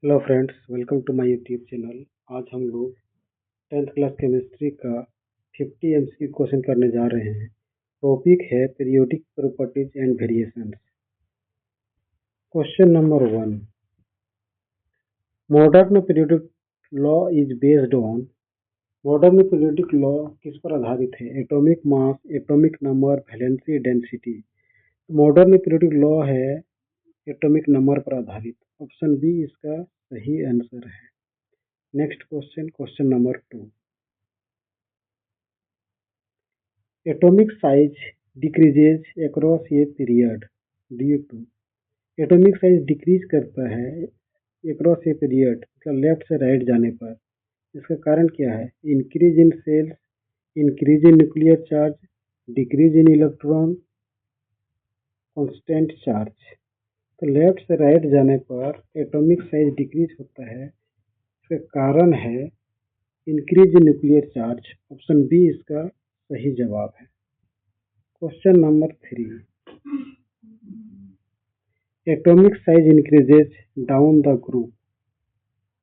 Hello friends, welcome to my YouTube channel. आज हम लोग 10th क्लास केमिस्ट्री का 50 एमसीक्यू क्वेश्चन करने जा रहे हैं। टॉपिक है periodic properties and variations. Question number 1, modern periodic law is based on. Modern periodic law किस पर आधारित है? Atomic mass, atomic number, valency, density. Modern periodic law है एटॉमिक नंबर पर आधारित। ऑप्शन बी इसका सही आंसर है। Next question, question number 2, atomic size decreases across a period due to। Atomic size decrease करता है across a period, मतलब left से राइट जाने पर। इसका कारण क्या है? Increase in sales, increase in nuclear charge, decrease in electron, constant charge. तो लेफ्ट से राइट जाने पर एटॉमिक साइज डिक्रीज होता है। इसका कारण है increase in nuclear charge. Option B इसका सही जवाब है। Question number 3, atomic size increases down the group.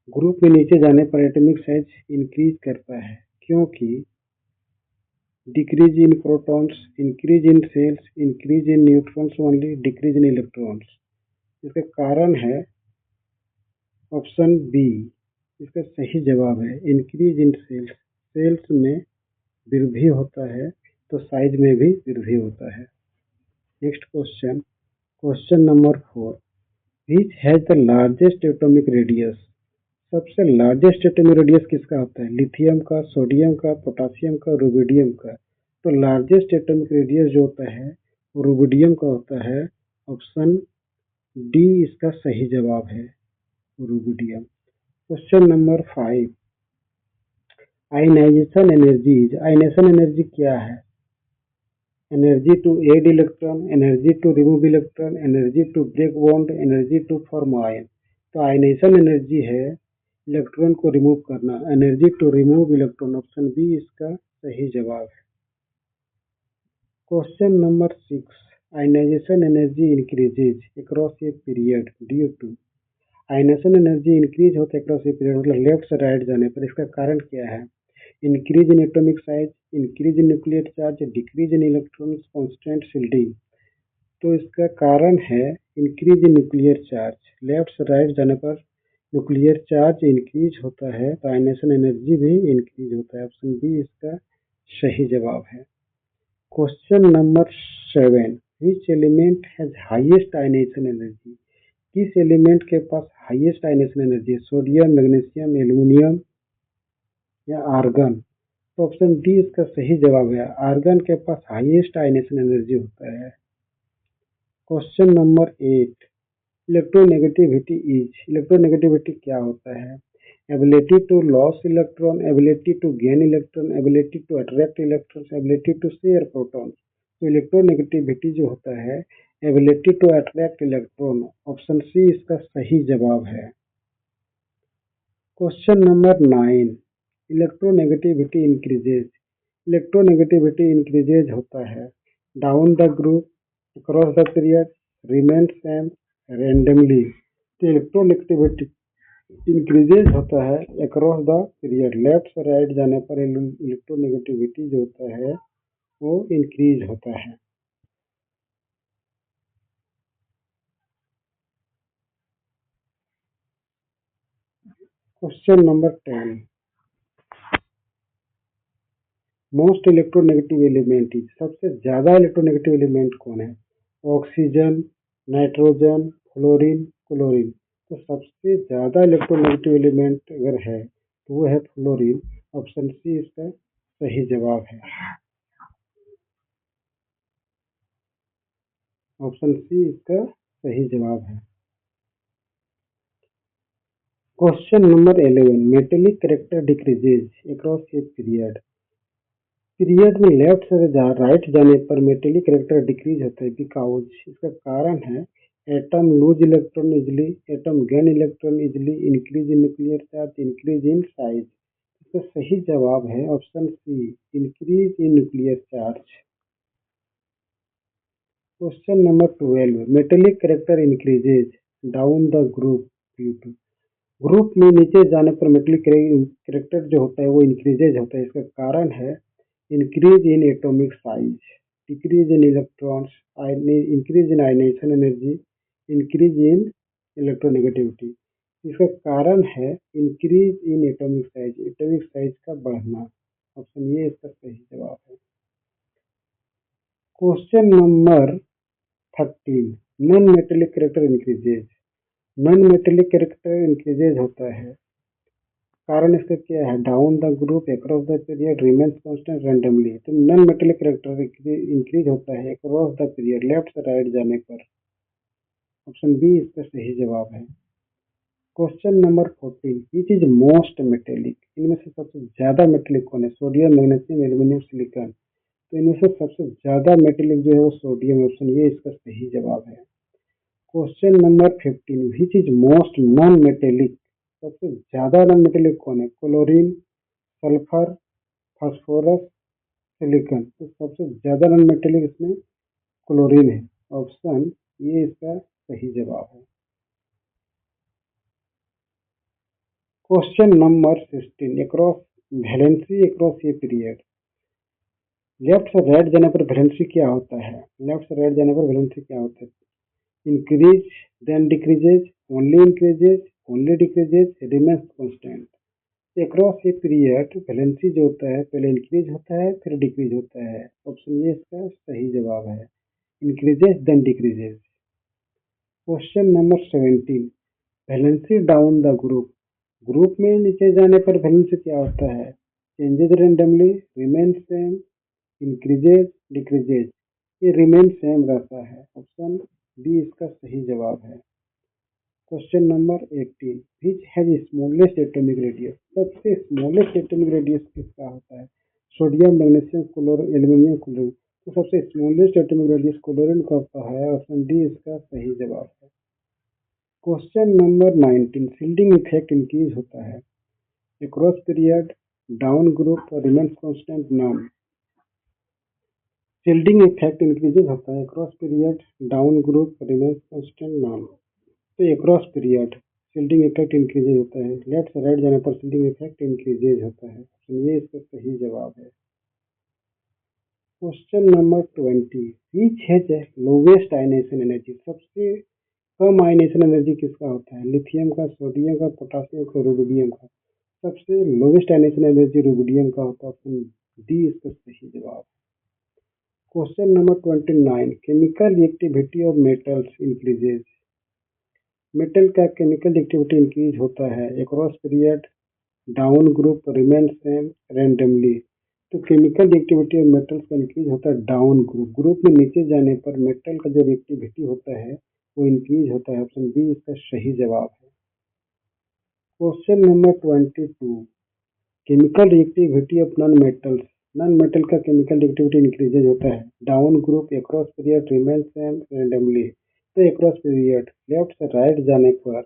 Group में नीचे जाने पर एटॉमिक साइज इंक्रीज करता है क्योंकि decrease in protons, increase in sales, increase in neutrons only, decrease in electrons. इसका कारण है ऑप्शन बी, इसका सही जवाब है इंक्रीज इन सेल्स। सेल्स में वृद्धि होता है तो साइज में भी वृद्धि होता है। Next question, question number 4, which has the largest atomic radius. सबसे लार्जेस्ट एटॉमिक रेडियस किसका होता है? लिथियम का, सोडियम का, पोटासियम का, रुबिडियम का। तो लार्जेस्ट एटॉमिक रेडियस जो होता है वो रुबिडियम का होता है। ऑप्शन डी इसका सही जवाब है, rubidium. Question number 5, ionisation energies. Ionisation energy क्या है? Energy to add electron, energy to remove electron, energy to break bond, energy to form ion. तो आयनाइजेशन एनर्जी है इलेक्ट्रॉन को रिमूव करना, energy to remove electron. Option B इसका सही जवाब है। Question number 6, ionisation energy increases across a period due to. Ionisation energy increase होता है अक्रॉस ए पीरियड, मतलब लेफ्ट से राइट जाने पर। इसका कारण क्या है? Increase in atomic size, increase in nuclear charge, decrease in electrons, constant shielding. तो इसका कारण है increase in nuclear charge. Left से राइट जाने पर न्यूक्लियर चार्ज इंक्रीज होता है तो आयनाइजेशन एनर्जी भी इंक्रीज होता है। ऑप्शन बी इसका सही जवाब है। Question number 7, which element has highest ionisation energy. किस एलिमेंट के पास हाईएस्ट आयनाइजेशन एनर्जी है? सोडियम, मैग्नीशियम, एल्यूमिनियम या आर्गन। तो ऑप्शन डी इसका सही जवाब है, आर्गन के पास हाईएस्ट आयनाइजेशन एनर्जी होता है। Question number 8, electronegativity is. Electronegativity क्या होता है? Ability to loss electron, ability to gain electron, ability to attract electrons, ability to share proton. तो इलेक्ट्रोनेगेटिविटी जो होता है ability to attract electron. Option C इसका सही जवाब है। Question number 9, electronegativity increases. Electronegativity increases होता है down the group, across the period, remain same, randomly. तो इलेक्ट्रोनेगेटिविटी इंक्रीजेज होता है अक्रॉस द पीरियड। लेफ्ट से राइट जाने पर इलेक्ट्रोनेगेटिविटी जो होता है वो इंक्रीज होता है। Question number 10, most electronegative element is. सबसे ज्यादा इलेक्ट्रोनेगेटिव एलिमेंट कौन है? Oxygen, nitrogen, fluorine, chlorine. तो सबसे ज्यादा इलेक्ट्रोनेगेटिव एलिमेंट अगर है तो वो है फ्लोरीन। ऑप्शन सी इसका सही जवाब है। ऑप्शन सी इसका सही जवाब है। Question number 11, metallic character decreases across a period. Period में लेफ्ट से राइट जाने पर मेटेलिक करेक्टर डिक्रीज होता है बिकॉज। इसका कारण है atom lose electron easily, atom gain electron easily, increase in nuclear charge, increase in size. इसका सही जवाब है option C, increase in nuclear charge. Question number 12, metallic character increases down the group due to. Group में नीचे जाने पर metallic character जो होता है वो इंक्रीजेज होता है। इसका कारण है increase in atomic size, decrease in electrons, increase in ionisation energy, increase in electronegativity. इसका कारण है इंक्रीज इन एटॉमिक साइज का बढ़ना। ऑप्शन ये इसका सही जवाब है। Question number 13, non metallic character increases. Non metallic character increases होता है, कारण इसका क्या है? Down the group, across the period, remains constant, randomly. तो नॉन मेटेलिक कैरेक्टर इंक्रीज होता है अक्रॉस द पीरियड, लेफ्ट से राइट जाने पर। ऑप्शन बी इसका सही जवाब है। Question number 14, which is most metallic. इनमें से सबसे ज्यादा मेटेलिक कौन है? Sodium, magnesium, aluminium, silicon. तो इनमें से सबसे ज्यादा मेटेलिक जो है वो सोडियम है। ऑप्शन ये इसका सही जवाब है। Question number 15, which is most non metallic. सबसे ज्यादा नॉन मेटेलिक कौन है? Chlorine, sulphur, phosphorus, silicon. तो सबसे ज्यादा नॉन मेटेलिक इसमें क्लोरीन है। ऑप्शन ये इसका सही जवाब है। Question number 16, across valency across a period. Left से राइट जाने पर वैलेंसी क्या होता है? लेफ्ट से राइट जाने पर वैलेंसी क्या होता है? Increase, then decreases, only increases, only decreases, remains constant. Across a period valency जो होता है पहले इंक्रीज होता है फिर डिक्रीज होता है। ऑप्शन ये इसका सही जवाब है, increases then decreases. Question number 17, valency down the group. Group में नीचे जाने पर वैलेंसी क्या होता है? Changes randomly, remain same, increases, decreases. ये रिमेन सेम रहता है। ऑप्शन बी इसका सही जवाब है। Question number 18, which has smallest atomic radius. सबसे स्मॉलेस्ट एटॉमिक रेडियस किसका होता है? Sodium, magnesium, chlorine, aluminium, chlorine. तो सबसे स्मॉलेस्ट एटॉमिक रेडियस क्लोरीन का होता है। ऑप्शन डी इसका सही जवाब है। Question number 19, shielding effect increase होता है across period, down group, remains constant, non. Shielding effect increases होता है across period, down group, remains constant, non. तो across period shielding effect increases होता है, लेफ्ट से राइट जाने पर शील्डिंग इफेक्ट इंक्रीजेज होता है। तो ये इसका सही जवाब है। Question number 20, which has lowest ionisation energy. सबसे कम आयनाइजेशन एनर्जी किसका होता है? लिथियम का, सोडियम का, पोटासियम का, रुबिडियम का। सबसे लोवेस्ट आयनाइजेशन एनर्जी रुबिडियम का होता है। ऑप्शन डी इसका सही जवाब। Question number 29, chemical reactivity of metals increases. Metal का केमिकल एक्टिविटी इंक्रीज होता है across period, down group, remain same, randomly. तो केमिकल एक्टिविटी ऑफ मेटल्स का इंक्रीज होता है डाउन ग्रुप। ग्रुप में नीचे जाने पर मेटल का जो रिएक्टिविटी होता है वो इंक्रीज होता है। ऑप्शन बी इसका सही जवाब है। Question number 22, chemical reactivity of non metals. Non metal का केमिकल रिएक्टिविटी इंक्रीजेज होता है down group, across period, remain same, randomly. तो अक्रॉस पीरियड लेफ्ट से राइट जाने पर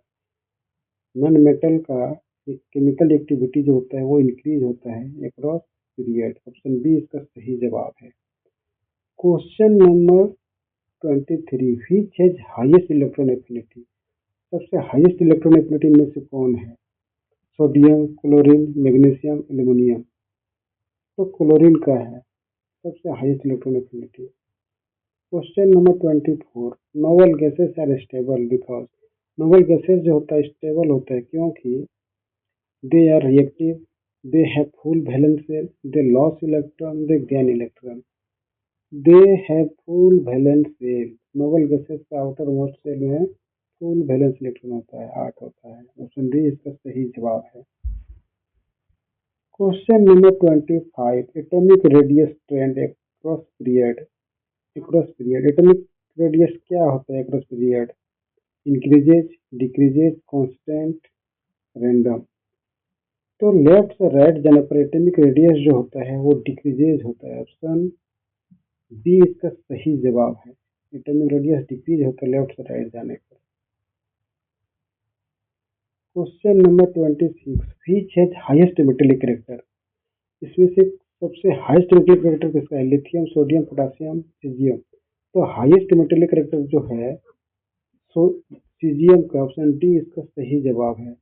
नॉन मेटल का केमिकल एक्टिविटी जो होता है वो इंक्रीज होता है अक्रॉस पीरियड। ऑप्शन बी इसका सही जवाब है। Question number 23, which has highest electron affinity. सबसे हाईएस्ट इलेक्ट्रॉन एफिनिटी में से कौन है? Sodium, chlorine, magnesium, aluminium. तो क्लोरीन का है सबसे highest electron affinity. Question number 24, noble gases are stable because. Noble gases जो होता है स्टेबल होता है क्योंकि they are reactive, they have full valence shell, they lose electron, they gain electron। they have full valence shell। Noble gases का outer most shell में full valence electron होता है, 8 होता है। ऑप्शन डी इसका सही जवाब है। Question number 25, atomic radius trend across period. Atomic radius क्या होता है across period? Increases, decreases, constant, random. तो लेफ्ट से राइट जाने पर एटॉमिक रेडियस जो होता है वो डिक्रीजेज होता है। ऑप्शन बी इसका सही जवाब है। एटॉमिक रेडियस डिक्रीज होता है लेफ्ट से राइट जाने पर। Question number 26, which has highest metallic character. इसमें से सबसे हाईएस्ट मेटेलिक कैरेक्टर किसका है? Lithium, sodium, potassium, caesium. तो हाईएस्ट मेटेलिक कैरेक्टर जो है सो सीजियम का। ऑप्शन डी इसका सही जवाब है।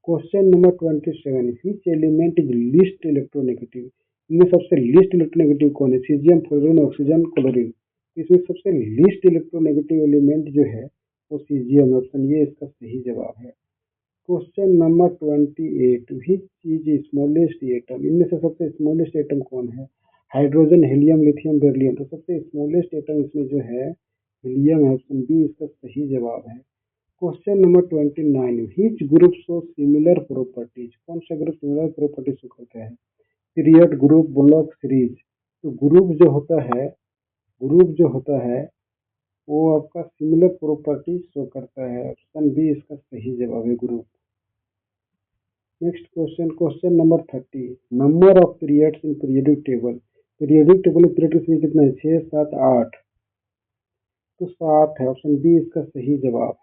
Question number 27, which element is least electronegative? इनमें सबसे लीस्ट इलेक्ट्रोनेगेटिव कौन है? Caesium, fluorine, oxygen, chlorine. इसमें सबसे लीस्ट इलेक्ट्रोनेगेटिव एलिमेंट जो है वो सीजियम, ऑप्शन ये इसका सही जवाब है। Question number 28, which is smallest atom? इनमें से सबसे स्मॉलेस्ट एटम कौन है? Hydrogen, helium, lithium, beryllium. तो सबसे स्मॉलेस्ट एटम इसमें जो है हीलियम है, ऑप्शन बी इसका सही जवाब है। Question number 29, which group show similar properties? कौन सा ग्रुप सिमिलर प्रॉपर्टीज शो करता है? Period, group, block, series. तो ग्रुप जो होता है वो आपका सिमिलर प्रॉपर्टीज शो करता है, ऑप्शन बी इसका सही जवाब है, group. Next question number 30, number of periods in periodic table. Periodic table में पीरियड कितना है? 6, 7, 8। तो 7 है, ऑप्शन बी इसका सही जवाब।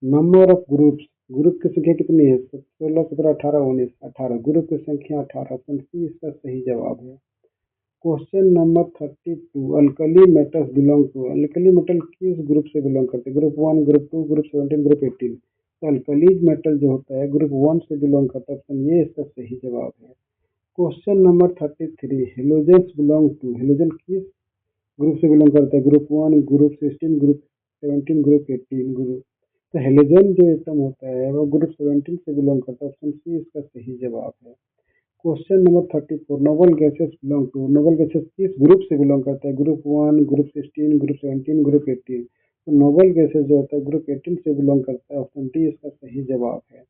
नंबर ऑफ ग्रुप्स, ग्रुप की संख्या कितनी है? 16, 17, 18, 19, 18। ग्रुप की संख्या 18, ऑप्शन सी इसका सही जवाब है। Question number 32, alkali metals belong to. Alkali metal किस ग्रुप से बिलोंग करते हैं? Group 1, group 2, group 17, group 18। तो अल्कलीज मेटल जो होता है ग्रुप 1 से बिलोंग करता है, ऑप्शन ये इसका सही जवाब है। Question number 33, halogens belong to. Halogen किस ग्रुप से बिलोंग करता है? Group 1, group 16, group 17, group 18। Group तो हेलोजन जो एटम होता है वो ग्रुप 17 से बिलोंग करता है, ऑप्शन सी इसका सही जवाब है। Question number 34, noble gases belong to. Noble gases किस ग्रुप से बिलोंग करता है? Group 1, group 16, group 17, group 18। तो नोबल गैसेस जो होता है ग्रुप 18 से बिलोंग करता है, ऑप्शन डी इसका सही जवाब है।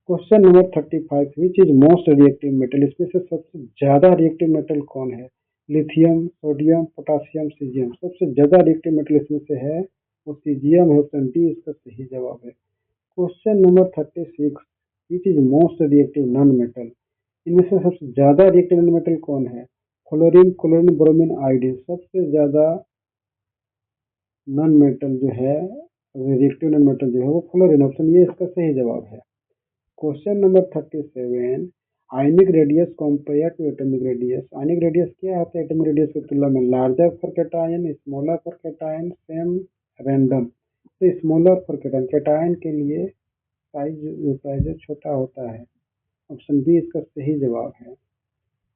Question number 35, which is most reactive metal? इसमें से सबसे ज्यादा रिएक्टिव मेटल कौन है? Lithium, sodium, potassium, caesium. सबसे ज्यादा रिएक्टिव मेटल इसमें से है वो सीजियम है, ऑप्शन डी इसका सही जवाब है। Question number 36, which is most reactive non metal? इनमें से सबसे ज्यादा रिएक्टिव नॉन मेटल कौन है? Fluorine, chlorine, bromine, iodine. सबसे ज्यादा नॉन मेटल जो है, रिएक्टिव नॉन मेटल जो है वो फ्लोरीन, ऑप्शन ये इसका सही जवाब है। Question number 37, ionic radius compare to atomic radius. Ionic radius क्या होता है एटॉमिक रेडियस की तुलना में? Larger for cation, smaller for cation, same, random. तो स्मॉलर फॉर कैटायन, कैटायन के लिए साइज जो होता है जो छोटा होता है, ऑप्शन बी इसका सही जवाब है।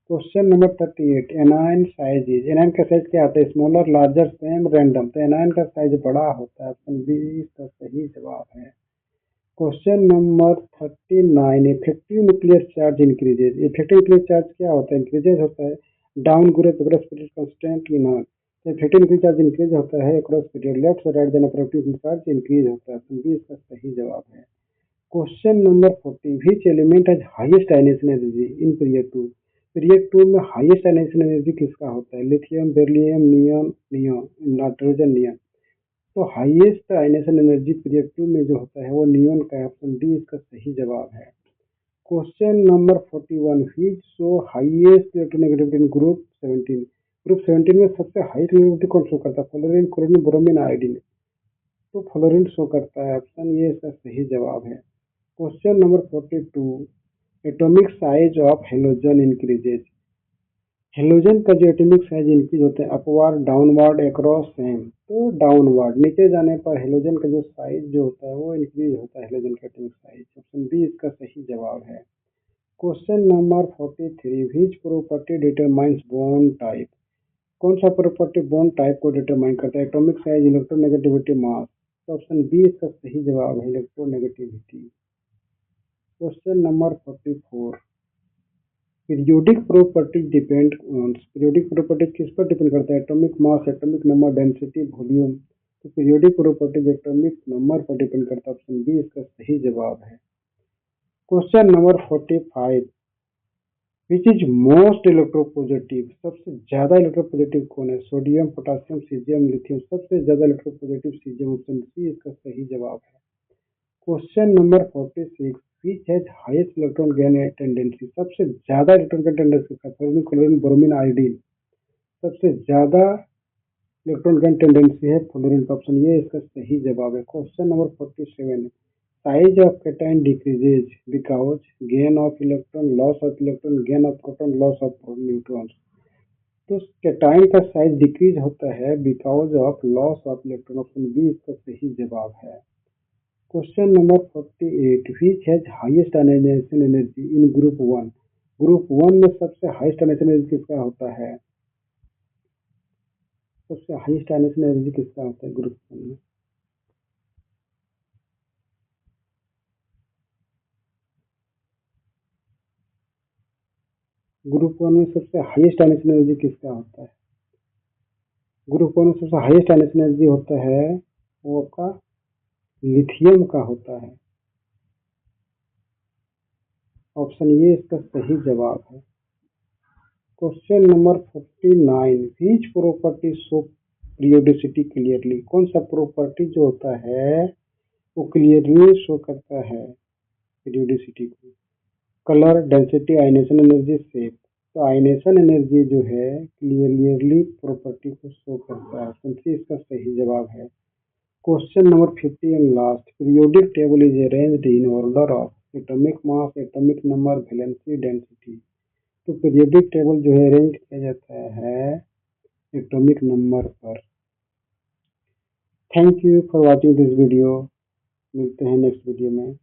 Question number 38, anion size. Anion का साइज क्या आता है? Smaller, larger, same, random. तो एनायन का साइज बड़ा होता है, ऑप्शन बी इसका सही जवाब है। Question number 39, effective nuclear charge increases. Effective nuclear charge क्या होता है? इंक्रीजेज होता है down group across period constant की नॉट। तो इफेक्टिव न्यूक्लियर चार्ज इंक्रीज होता है अक्रॉस पीरियड, लेफ्ट से राइट जाने पर इफेक्टिव चार्ज इंक्रीज होता है, ऑप्शन बी इसका सही जवाब है। Question number 40, which element has highest ionisation energy in period 2? Period 2 में हाईएस्ट आयनेशन एनर्जी किसका होता है? Lithium, beryllium, neon, nitrogen, neon. तो हाईएस्ट आयनेशन एनर्जी पीरियड 2 में जो होता है वो नियॉन का, ऑप्शन डी इसका सही जवाब है। Question number 41, which show highest electronegativity in group 17? Group 17 में सबसे हाईएस्ट नेगेटिविटी कौन शो करता है? Fluorine, chlorine, bromine, iodine. तो फ्लोरीन शो करता है, ऑप्शन ये इसका सही जवाब है। Question number 42, atomic size of halogen increases. Halogen का जो एटॉमिक साइज इंक्रीज होता है अपवार्ड, डाउनवार्ड, अक्रॉस, सेम। तो डाउनवार्ड, नीचे जाने पर हेलोजन का जो साइज जो होता है वो इंक्रीज होता है, हेलोजन का एटॉमिक साइज, ऑप्शन बी इसका सही जवाब है। Question number 43, which property determines bond type? कौन सा प्रॉपर्टी बॉन्ड टाइप को डिटरमाइन करता है? एटॉमिक साइज, इलेक्ट्रोनेगेटिविटी, मास। तो ऑप्शन बी इसका सही जवाब है, electronegativity. Question number 44, periodic property depend on. Periodic property किस पर डिपेंड करता है? Atomic mass, atomic number, density, volume. तो पीरियोडिक प्रॉपर्टी एटॉमिक नंबर पर डिपेंड करता है, ऑप्शन बी इसका सही जवाब है। Question number 45, which is most electropositive? सबसे ज्यादा इलेक्ट्रोपॉजिटिव कौन है? Sodium, potassium, caesium, lithium. सबसे ज्यादा इलेक्ट्रोपॉजिटिव सीजियम, ऑप्शन सी इसका सही जवाब है। Question number 46, which has highest electron gain tendency? सबसे ज्यादा इलेक्ट्रॉन गेन टेंडेंसी का फ्लोरीन, क्लोरीन, ब्रोमीन, आयोडीन। सबसे ज्यादा इलेक्ट्रॉन गेन टेंडेंसी है फ्लोरीन का, ऑप्शन ये इसका सही जवाब है। Question number 47, size of cation decreases because gain of electron, loss of electron, gain of proton, loss of neutrons. तो कैटायन का साइज डिक्रीज होता है because of loss of electron, option B इसका सही जवाब है। Question number 48, which has highest ionisation energy in group 1। Group 1 में सबसे हाईएस्ट आयनाइजेशन एनर्जी किसका होता है? सबसे हाईएस्ट आयनाइजेशन एनर्जी किसका होता है ग्रुप 1 में? ग्रुप 1 में सबसे हाईएस्ट आयनाइजेशन एनर्जी किसका होता है? ग्रुप 1 में सबसे हाईएस्ट आयनाइजेशन एनर्जी होता है वो आपका लिथियम का होता है। ऑप्शन ए इसका सही जवाब है। Question number 49, which property show periodicity clearly. कौन सा प्रॉपर्टी जो होता है वो क्लियरली शो करता है पीरियोडिसिटी को? Colour, density, ionisation energy, shape. तो आयनेशन एनर्जी जो है क्लियरली प्रॉपर्टी को शो करता है। ऑप्शन सी इसका सही जवाब है। Question number 50 and last, periodic table is arranged in order of atomic mass, atomic number, valency, density. तो पीरियोडिक टेबल जो है अरेंज किया जाता है एटॉमिक नंबर पर। Thank you for watching this video. मिलते हैं नेक्स्ट वीडियो में।